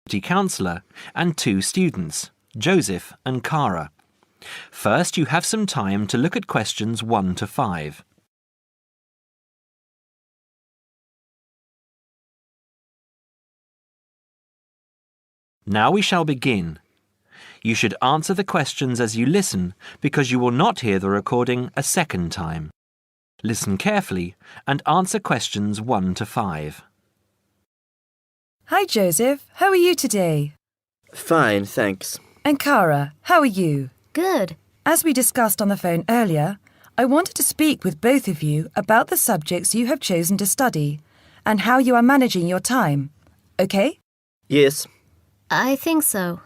counsellor and 2 students, Joseph and Cara. First, you have some time to look at questions 1 to 5. Now we shall begin. You should answer the questions as you listen because you will not hear the recording a second time. Listen carefully and answer questions 1 to 5. Hi, Joseph. How are you today? Fine, thanks. And Cara, how are you? Good. As we discussed on the phone earlier, I wanted to speak with both of you about the subjects you have chosen to study and how you are managing your time. Okay? Yes. I think so.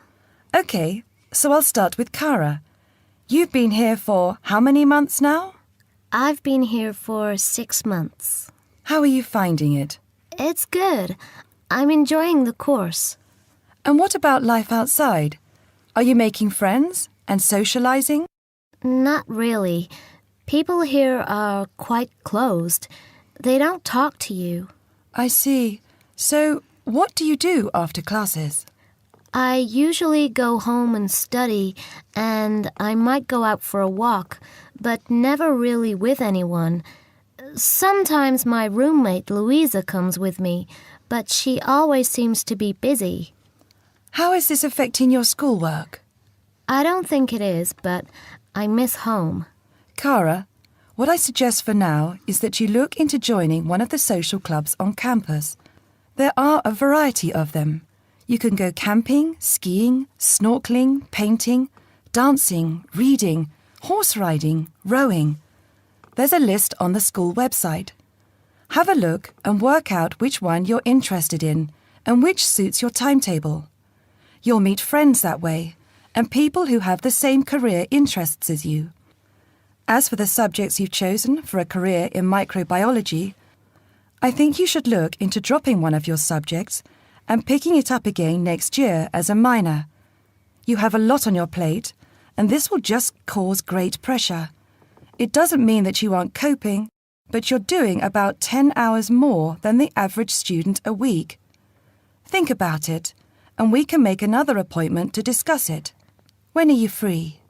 Okay, so I'll start with Cara. You've been here for how many months now? I've been here for 6 months. How are you finding it? It's good. I'm enjoying the course. And what about life outside? Are you making friends and socializing? Not really. People here are quite closed. They don't talk to you. I see. So, what do you do after classes? I usually go home and study, and I might go out for a walk, but never really with anyone. Sometimes my roommate Louisa comes with me, but she always seems to be busy. How is this affecting your schoolwork? I don't think it is, but I miss home. Cara, what I suggest for now is that you look into joining one of the social clubs on campus. There are a variety of them. You can go camping, skiing, snorkeling, painting, dancing, reading, horse riding, rowing. There's a list on the school website. Have a look and work out which one you're interested in and which suits your timetable. You'll meet friends that way and people who have the same career interests as you. As for the subjects you've chosen for a career in microbiology, I think you should look into dropping one of your subjects and picking it up again next year as a minor. You have a lot on your plate, and this will just cause great pressure. It doesn't mean that you aren't coping, but you're doing about 10 hours more than the average student a week. Think about it, and we can make another appointment to discuss it. When are you free?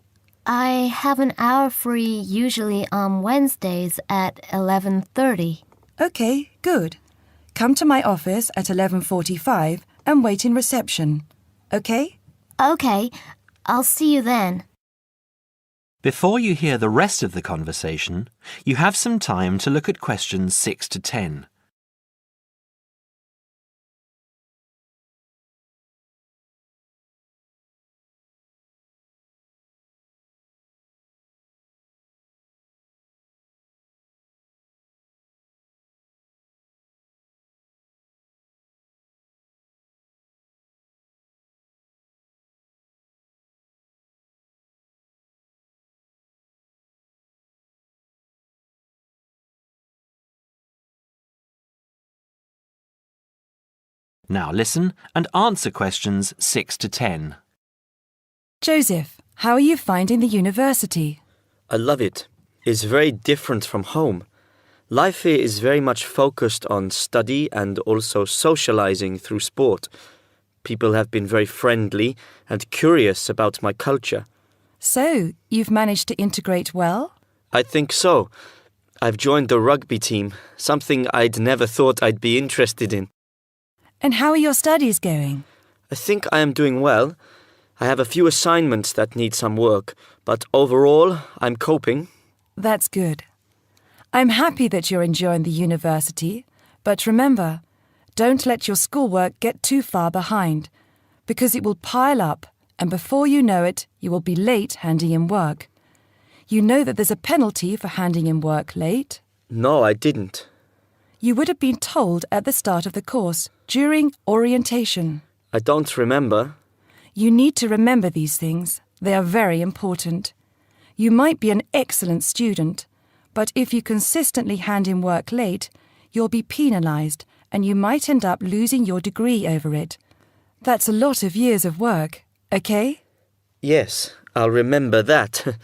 I have an hour free usually on Wednesdays at 11:30. Okay, good. Come to my office at 11:45 and wait in reception. Okay? Okay, I'll see you then. Before you hear the rest of the conversation, you have some time to look at questions 6 to 10. Now listen and answer questions 6 to 10. Joseph, how are you finding the university? I love it. It's very different from home. Life here is very much focused on study and also socializing through sport. People have been very friendly and curious about my culture. So, you've managed to integrate well? I think so. I've joined the rugby team, something I'd never thought I'd be interested in. And how are your studies going? I think I am doing well. I have a few assignments that need some work, but overall, I'm coping. That's good. I'm happy that you're enjoying the university, but remember, don't let your schoolwork get too far behind, because it will pile up, and before you know it, you will be late handing in work. You know that there's a penalty for handing in work late? No, I didn't. You would have been told at the start of the course, during orientation. I don't remember. You need to remember these things. They are very important. You might be an excellent student, but if you consistently hand in work late, you'll be penalised and you might end up losing your degree over it. That's a lot of years of work, okay? Yes, I'll remember that.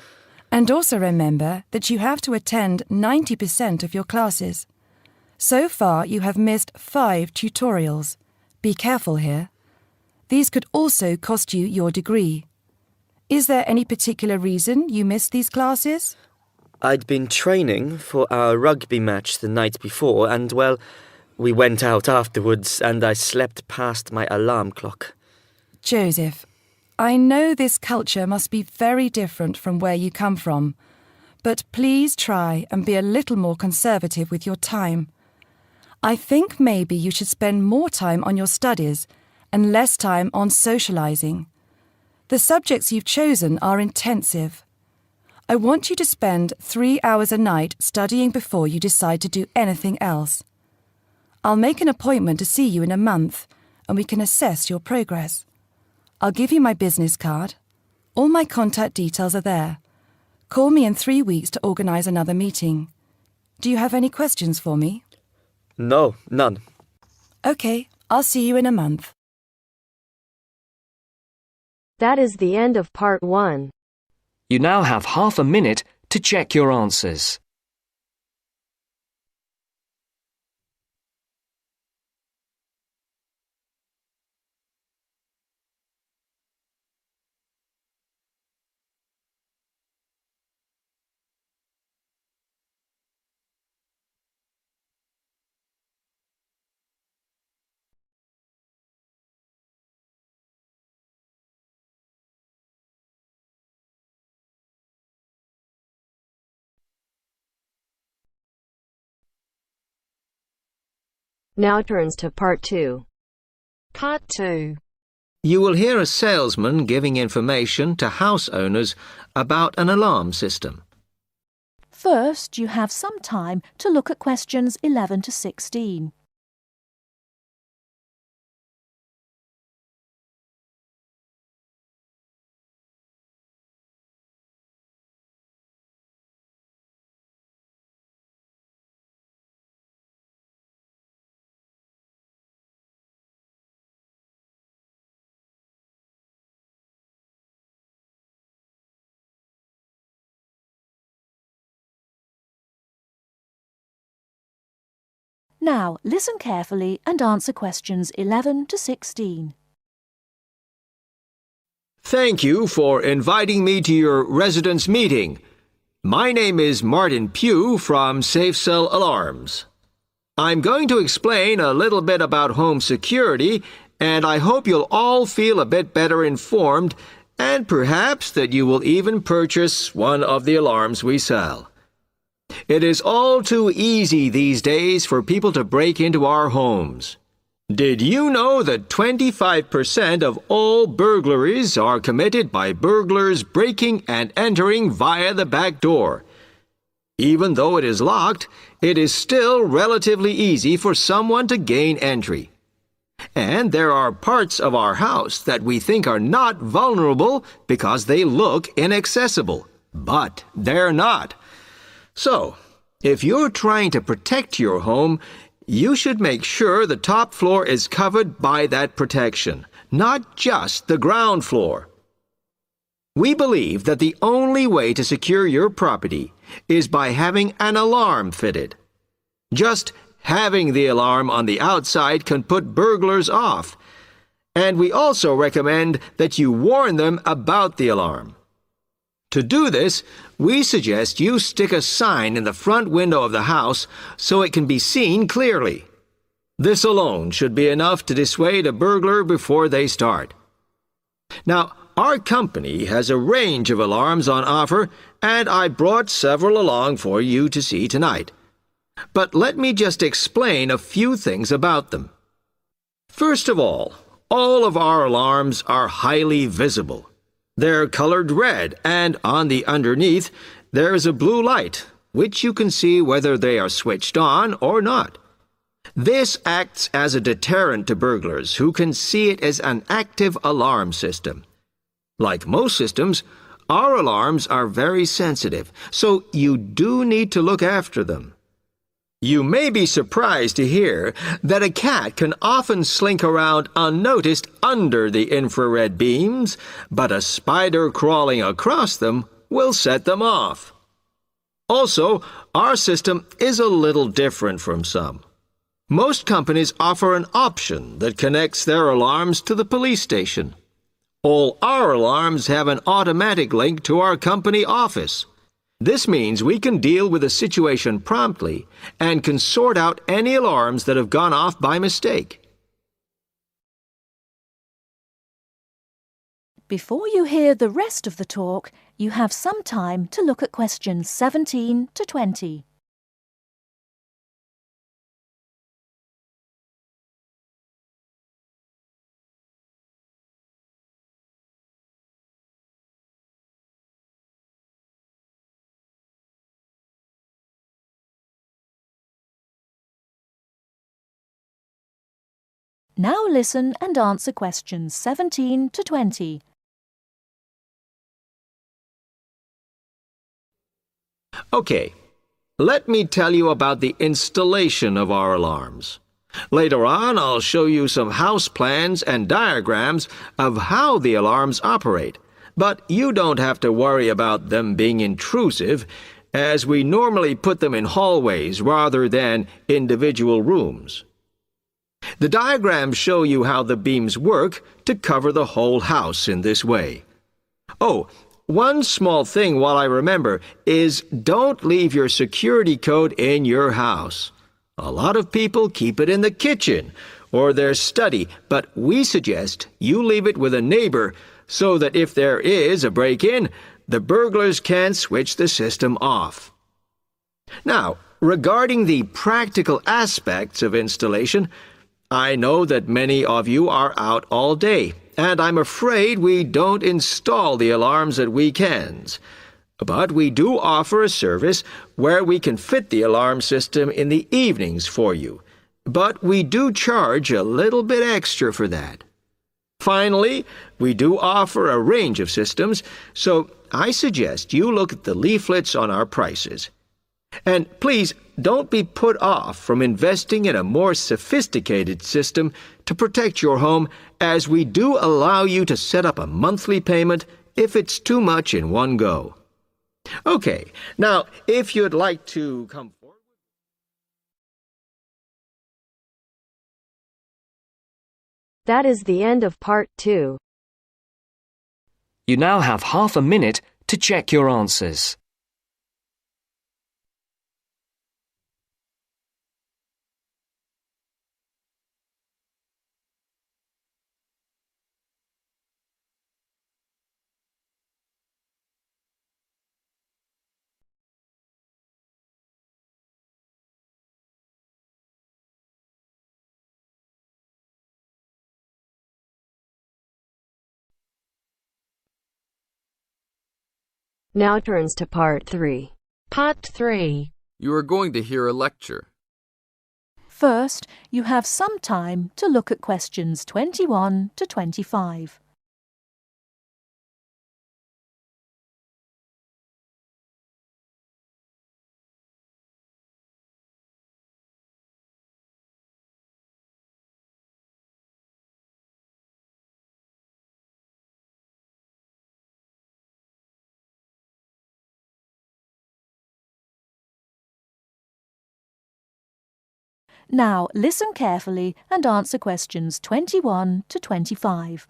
And also remember that you have to attend 90% of your classes. So far, you have missed 5 tutorials. Be careful here. These could also cost you your degree. Is there any particular reason you missed these classes? I'd been training for our rugby match the night before and, well, we went out afterwards and I slept past my alarm clock. Joseph, I know this culture must be very different from where you come from, but please try and be a little more conservative with your time. I think maybe you should spend more time on your studies and less time on socialising. The subjects you've chosen are intensive. I want you to spend 3 hours a night studying before you decide to do anything else. I'll make an appointment to see you in a month and we can assess your progress. I'll give you my business card. All my contact details are there. Call me in 3 weeks to organise another meeting. Do you have any questions for me? No, none. OK, I'll see you in a month. That is the end of part 1. You now have half a minute to check your answers. Now turns to part 2. Part 2. You will hear a salesman giving information to house owners about an alarm system. First, you have some time to look at questions 11 to 16. Now, listen carefully and answer questions 11 to 16. Thank you for inviting me to your residence meeting. My name is Martin Pugh from Safe Cell Alarms. I'm going to explain a little bit about home security, and I hope you'll all feel a bit better informed, and perhaps that you will even purchase one of the alarms we sell. It is all too easy these days for people to break into our homes. Did you know that 25% of all burglaries are committed by burglars breaking and entering via the back door? Even though it is locked, it is still relatively easy for someone to gain entry. And there are parts of our house that we think are not vulnerable because they look inaccessible. But they're not. So, if you're trying to protect your home, you should make sure the top floor is covered by that protection, not just the ground floor. We believe that the only way to secure your property is by having an alarm fitted. Just having the alarm on the outside can put burglars off, and we also recommend that you warn them about the alarm. To do this, we suggest you stick a sign in the front window of the house so it can be seen clearly. This alone should be enough to dissuade a burglar before they start. Now, our company has a range of alarms on offer, and I brought several along for you to see tonight. But let me just explain a few things about them. First of all of our alarms are highly visible. They're colored red, and on the underneath, there is a blue light, which you can see whether they are switched on or not. This acts as a deterrent to burglars who can see it as an active alarm system. Like most systems, our alarms are very sensitive, so you do need to look after them. You may be surprised to hear that a cat can often slink around unnoticed under the infrared beams, but a spider crawling across them will set them off. Also, our system is a little different from some. Most companies offer an option that connects their alarms to the police station. All our alarms have an automatic link to our company office. This means we can deal with a situation promptly and can sort out any alarms that have gone off by mistake. Before you hear the rest of the talk, you have some time to look at questions 17 to 20. Now listen and answer questions 17 to 20. Okay, let me tell you about the installation of our alarms. Later on, I'll show you some house plans and diagrams of how the alarms operate, but you don't have to worry about them being intrusive, as we normally put them in hallways rather than individual rooms. The diagrams show you how the beams work to cover the whole house in this way. Oh, one small thing while I remember is don't leave your security code in your house. A lot of people keep it in the kitchen or their study, but we suggest you leave it with a neighbor so that if there is a break-in, the burglars can switch the system off. Now, regarding the practical aspects of installation, I know that many of you are out all day, and I'm afraid we don't install the alarms at weekends. But we do offer a service where we can fit the alarm system in the evenings for you. But we do charge a little bit extra for that. Finally, we do offer a range of systems, so I suggest you look at the leaflets on our prices. And please don't be put off from investing in a more sophisticated system to protect your home, as we do allow you to set up a monthly payment if it's too much in one go. Okay, now if you'd like to come forward. That is the end of part 2. You now have half a minute to check your answers. Now turns to part 3. Part 3. You are going to hear a lecture. First, you have some time to look at questions 21 to 25. Now listen carefully and answer questions 21 to 25.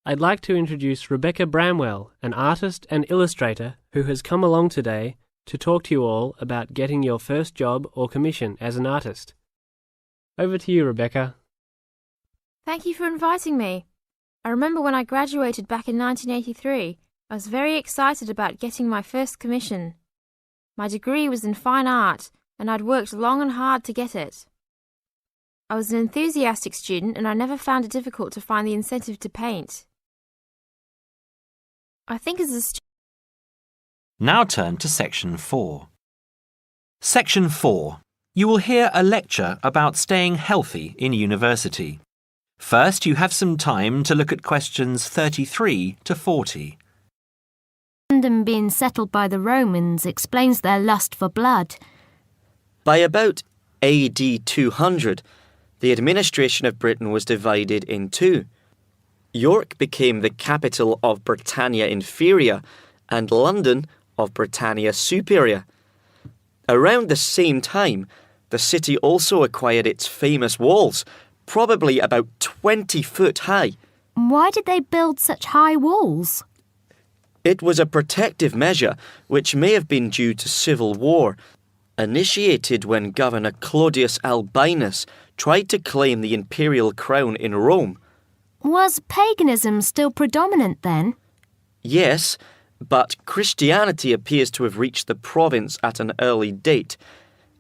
I'd like to introduce Rebecca Bramwell, an artist and illustrator who has come along today to talk to you all about getting your first job or commission as an artist. Over to you, Rebecca. Thank you for inviting me. I remember when I graduated back in 1983, I was very excited about getting my first commission. My degree was in fine art, and I'd worked long and hard to get it. I was an enthusiastic student, and I never found it difficult to find the incentive to paint. I think as a student... Now turn to Section 4. Section 4. You will hear a lecture about staying healthy in university. First, you have some time to look at questions 33 to 40. London being settled by the Romans explains their lust for blood. By about AD 200, the administration of Britain was divided in two. York became the capital of Britannia Inferior and London of Britannia Superior. Around the same time, the city also acquired its famous walls, probably about 20 foot high. Why did they build such high walls? It was a protective measure which may have been due to civil war, initiated when Governor Claudius Albinus tried to claim the imperial crown in Rome. Was paganism still predominant then? Yes, but Christianity appears to have reached the province at an early date,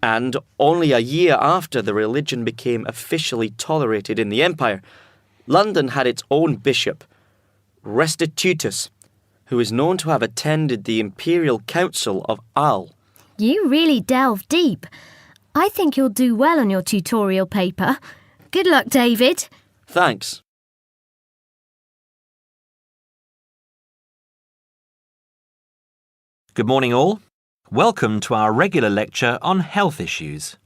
and only a year after the religion became officially tolerated in the empire. London had its own bishop, Restitutus, who is known to have attended the Imperial Council of Arles. You really delve deep. I think you'll do well on your tutorial paper. Good luck, David. Thanks. Good morning all. Welcome to our regular lecture on health issues.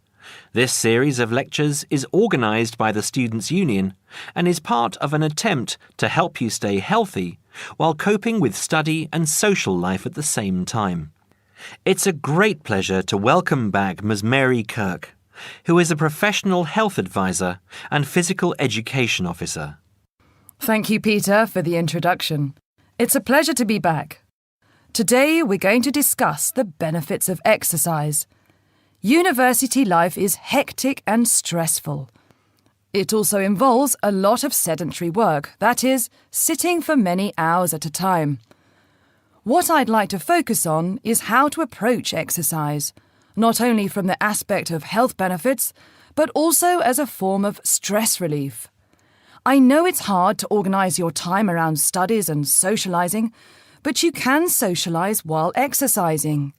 This series of lectures is organised by the Students' Union and is part of an attempt to help you stay healthy while coping with study and social life at the same time. It's a great pleasure to welcome back Ms. Mary Kirk, who is a professional health advisor and physical education officer. Thank you, Peter, for the introduction. It's a pleasure to be back. Today we're going to discuss the benefits of exercise. University life is hectic and stressful. It also involves a lot of sedentary work, that is, sitting for many hours at a time. What I'd like to focus on is how to approach exercise, not only from the aspect of health benefits, but also as a form of stress relief. I know it's hard to organise your time around studies and socialising, but you can socialise while exercising.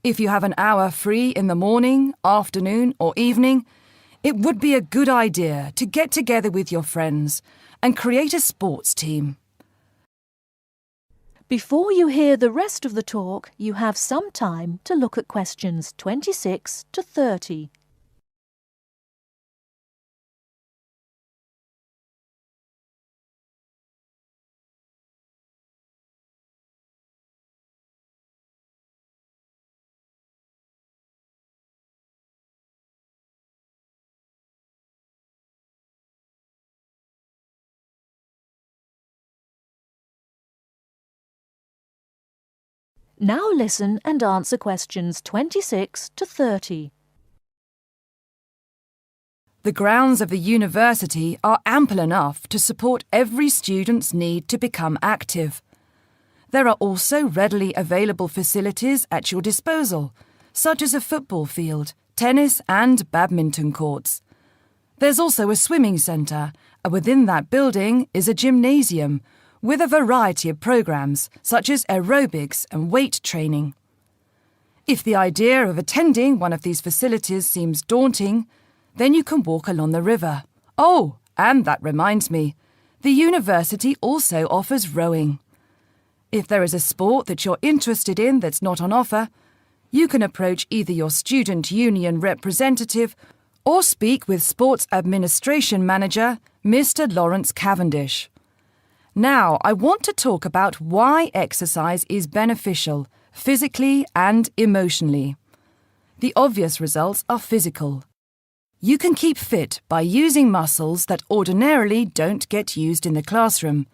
If you have an hour free in the morning, afternoon or evening, it would be a good idea to get together with your friends and create a sports team. Before you hear the rest of the talk, you have some time to look at questions 26 to 30. Now listen and answer questions 26 to 30. The grounds of the university are ample enough to support every student's need to become active. There are also readily available facilities at your disposal, such as a football field, tennis and badminton courts. There's also a swimming centre, and within that building is a gymnasium, with a variety of programs such as aerobics and weight training. If the idea of attending one of these facilities seems daunting, then you can walk along the river. Oh, and that reminds me, the university also offers rowing. If there is a sport that you're interested in that's not on offer, you can approach either your student union representative or speak with Sports Administration Manager, Mr. Lawrence Cavendish. Now, I want to talk about why exercise is beneficial, physically and emotionally. The obvious results are physical. You can keep fit by using muscles that ordinarily don't get used in the classroom.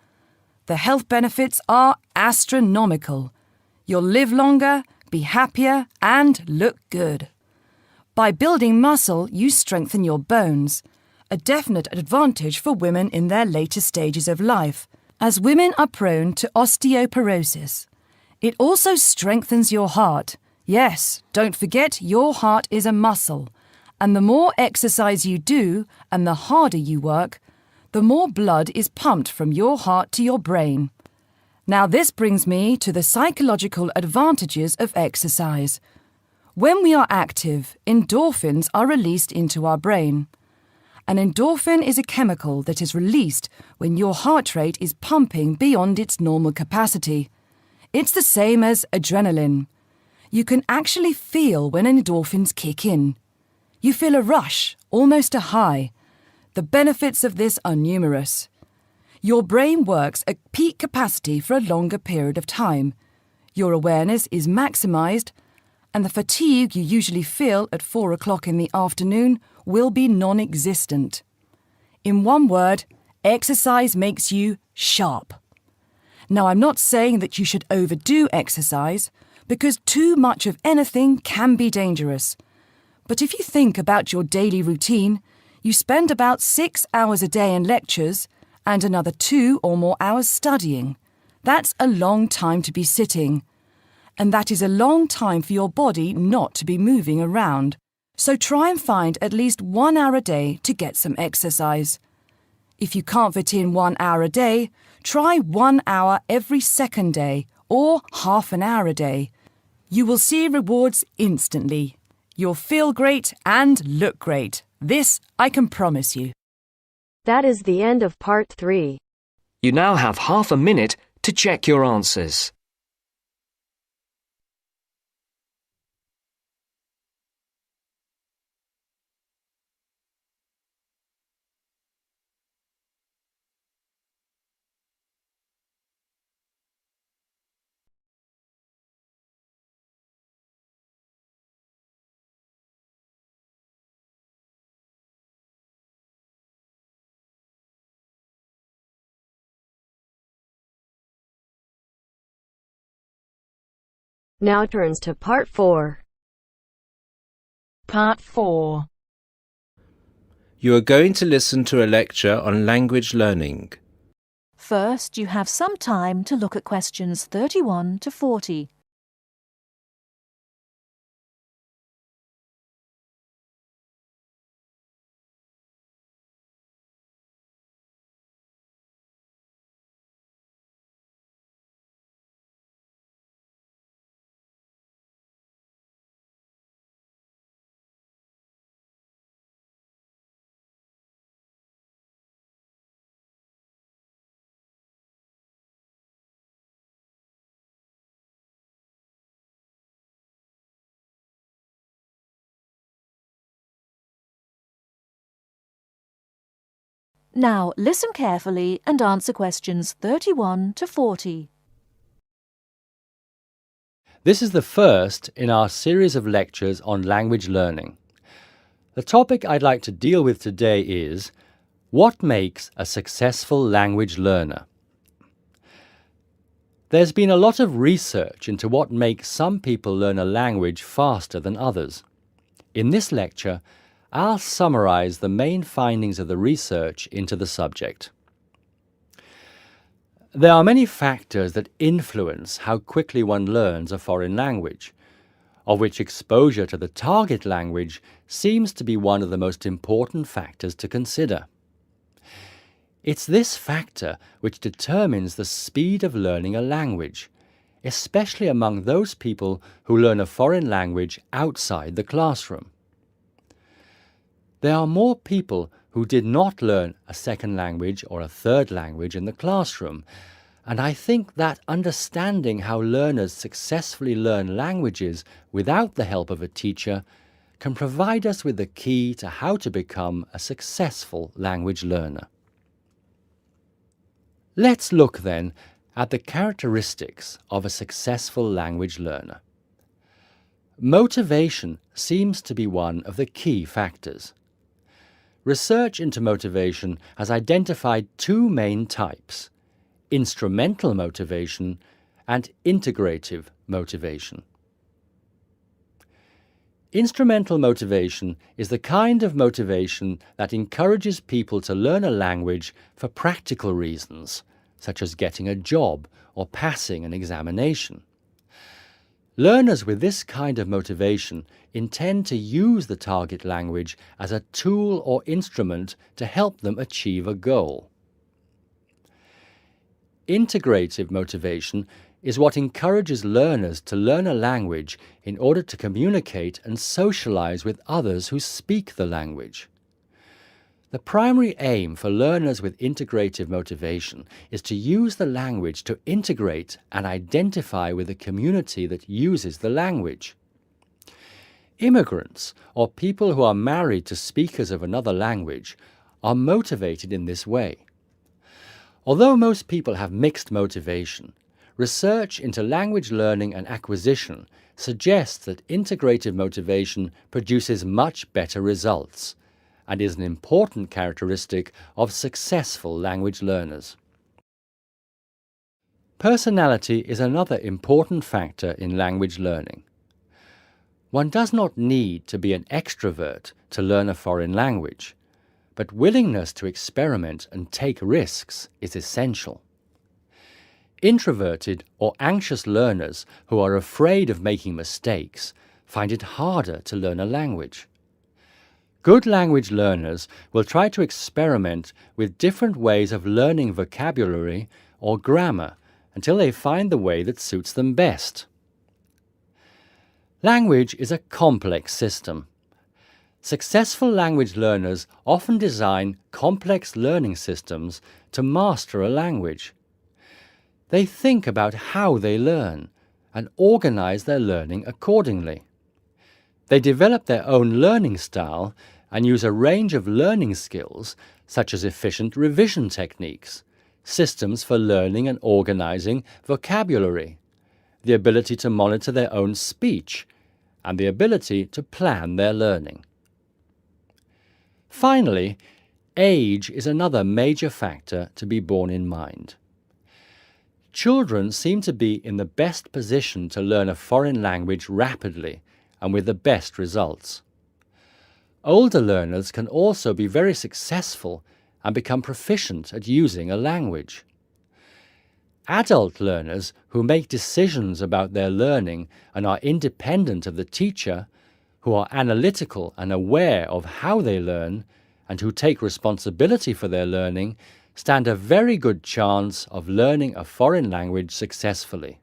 The health benefits are astronomical. You'll live longer, be happier, and look good. By building muscle, you strengthen your bones, a definite advantage for women in their later stages of life, as women are prone to osteoporosis. It also strengthens your heart. Yes, don't forget your heart is a muscle, and the more exercise you do and the harder you work, the more blood is pumped from your heart to your brain. Now this brings me to the psychological advantages of exercise. When we are active, endorphins are released into our brain. An endorphin is a chemical that is released when your heart rate is pumping beyond its normal capacity. It's the same as adrenaline. You can actually feel when endorphins kick in. You feel a rush, almost a high. The benefits of this are numerous. Your brain works at peak capacity for a longer period of time. Your awareness is maximised, and the fatigue you usually feel at 4 o'clock in the afternoon will be non-existent. In one word, exercise makes you sharp. Now, I'm not saying that you should overdo exercise, because too much of anything can be dangerous. But if you think about your daily routine, you spend about 6 hours a day in lectures and another 2 or more hours studying. That's a long time to be sitting. And that is a long time for your body not to be moving around. So try and find at least 1 hour a day to get some exercise. If you can't fit in 1 hour a day, try 1 hour every second day or half an hour a day. You will see rewards instantly. You'll feel great and look great. This I can promise you. That is the end of part 3. You now have half a minute to check your answers. Now turns to part 4. Part 4. You are going to listen to a lecture on language learning. First, you have some time to look at questions 31 to 40. Now listen carefully and answer questions 31 to 40. This is the first in our series of lectures on language learning. The topic I'd like to deal with today is what makes a successful language learner? There's been a lot of research into what makes some people learn a language faster than others. In this lecture, I'll summarize the main findings of the research into the subject. There are many factors that influence how quickly one learns a foreign language, of which exposure to the target language seems to be one of the most important factors to consider. It's this factor which determines the speed of learning a language, especially among those people who learn a foreign language outside the classroom. There are more people who did not learn a second language or a third language in the classroom, and I think that understanding how learners successfully learn languages without the help of a teacher can provide us with the key to how to become a successful language learner. Let's look then at the characteristics of a successful language learner. Motivation seems to be one of the key factors. Research into motivation has identified two main types: instrumental motivation and integrative motivation. Instrumental motivation is the kind of motivation that encourages people to learn a language for practical reasons, such as getting a job or passing an examination. Learners with this kind of motivation intend to use the target language as a tool or instrument to help them achieve a goal. Integrative motivation is what encourages learners to learn a language in order to communicate and socialize with others who speak the language. The primary aim for learners with integrative motivation is to use the language to integrate and identify with the community that uses the language. Immigrants, or people who are married to speakers of another language, are motivated in this way. Although most people have mixed motivation, research into language learning and acquisition suggests that integrated motivation produces much better results and is an important characteristic of successful language learners. Personality is another important factor in language learning. One does not need to be an extrovert to learn a foreign language, but willingness to experiment and take risks is essential. Introverted or anxious learners who are afraid of making mistakes find it harder to learn a language. Good language learners will try to experiment with different ways of learning vocabulary or grammar until they find the way that suits them best. Language is a complex system. Successful language learners often design complex learning systems to master a language. They think about how they learn and organize their learning accordingly. They develop their own learning style and use a range of learning skills such as efficient revision techniques, systems for learning and organizing vocabulary, the ability to monitor their own speech, and the ability to plan their learning. Finally, age is another major factor to be borne in mind. Children seem to be in the best position to learn a foreign language rapidly and with the best results. Older learners can also be very successful and become proficient at using a language. Adult learners who make decisions about their learning and are independent of the teacher, who are analytical and aware of how they learn, and who take responsibility for their learning, stand a very good chance of learning a foreign language successfully.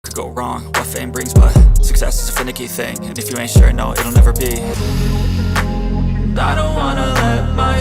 Could go wrong, what fame brings, but success is a finicky thing, and if you ain't sure, no, it'll never be. I don't wanna let my